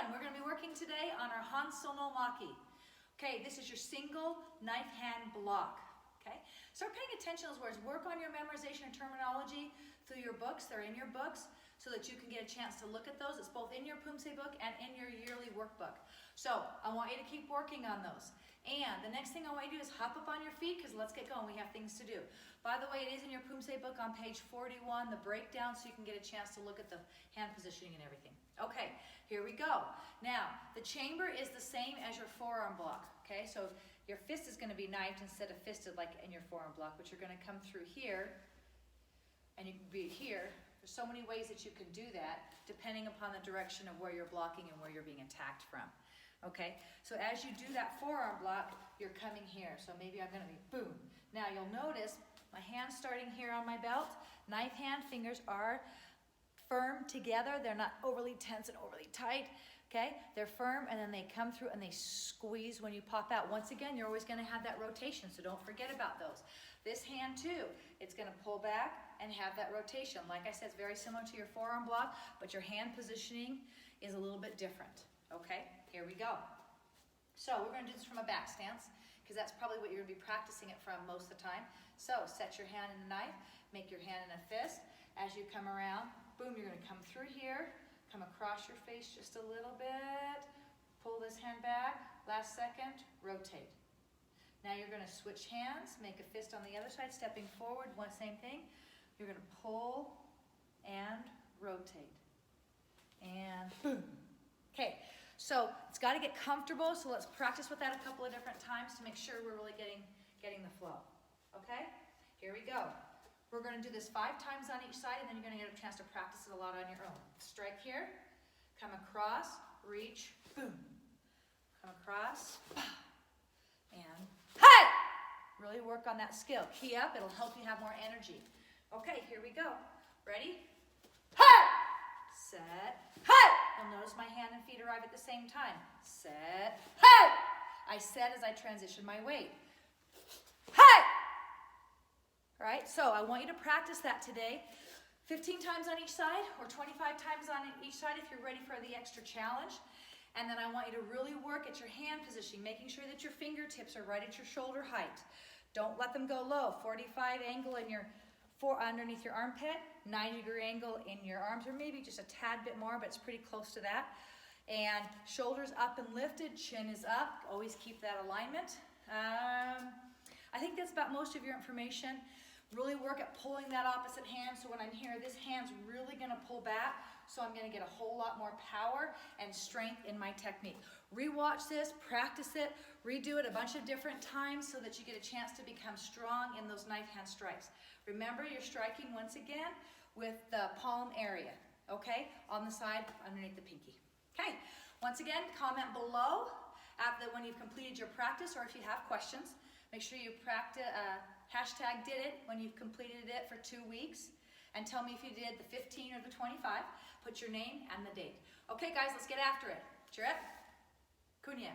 everyone. We're going to be working today on our HANSONNAL MAKKI. Okay, this is your single knife hand block. Okay, start paying attention to those words. Work on your memorization and terminology through your books. They're in your books so that you can get a chance to look at those. It's both in your Poomsae book and in your yearly workbook. So I want you to keep working on those. And the next thing I want you to do is hop up on your feet because let's get going. We have things to do. By the way, it is in your Poomsae book on page 41, the breakdown, so you can get a chance to look at the hand positioning and everything. Okay, here we go. Now, the chamber is the same as your forearm block. Okay, so your fist is going to be knifed instead of fisted like in your forearm block, but you're going to come through here and you can be here. There's so many ways that you can do that depending upon the direction of where you're blocking and where you're being attacked from. Okay, so as you do that forearm block, you're coming here. So maybe I'm going to be boom. Now you'll notice my hand's starting here on my belt. Knife hand fingers are firm together. They're not overly tense and overly tight. Okay, they're firm and then they come through and they squeeze when you pop out. Once again, you're always going to have that rotation, so don't forget about those. This hand too, it's going to pull back and have that rotation. Like I said, it's very similar to your forearm block, but your hand positioning is a little bit different. Okay, here we go. So we're going to do this from a back stance because that's probably what you're going to be practicing it from most of the time. So set your hand in a knife, make your hand in a fist. As you come around, boom, you're going to come through here, come across your face just a little bit, pull this hand back, last second, rotate. Now you're going to switch hands, make a fist on the other side, stepping forward, same thing. You're going to pull and rotate. And boom. Okay, so it's got to get comfortable, so let's practice with that a couple of different times to make sure we're really getting the flow. Okay, here we go. We're going to do this 5 times on each side, and then you're going to get a chance to practice it a lot on your own. Strike here, come across, reach, boom. Come across, and hey! Really work on that skill. Key up, it'll help you have more energy. Okay, here we go. Ready? Hey! Set, hey! You'll notice my hand and feet arrive at the same time. Set, hey! I set as I transition my weight. Hey! All right, so I want you to practice that today 15 times on each side or 25 times on each side if you're ready for the extra challenge. And then I want you to really work at your hand positioning, making sure that your fingertips are right at your shoulder height. Don't let them go low. 45 angle in your underneath your armpit, 90-degree angle in your arms, or maybe just a tad bit more, but it's pretty close to that. And shoulders up and lifted, chin is up. Always keep that alignment. I think that's about most of your information. Really work at pulling that opposite hand, so when I'm here, this hand's really going to pull back, so I'm going to get a whole lot more power and strength in my technique. Rewatch this, practice it, redo it a bunch of different times so that you get a chance to become strong in those knife hand strikes. Remember, you're striking once again with the palm area, okay, on the side underneath the pinky. Okay, once again, comment below when you've completed your practice, or if you have questions. Make sure you practice, hashtag did it when you've completed it for 2 weeks, and tell me if you did the 15 or the 25. Put your name and the date. Okay, guys, let's get after it. Cheer it. Kunya.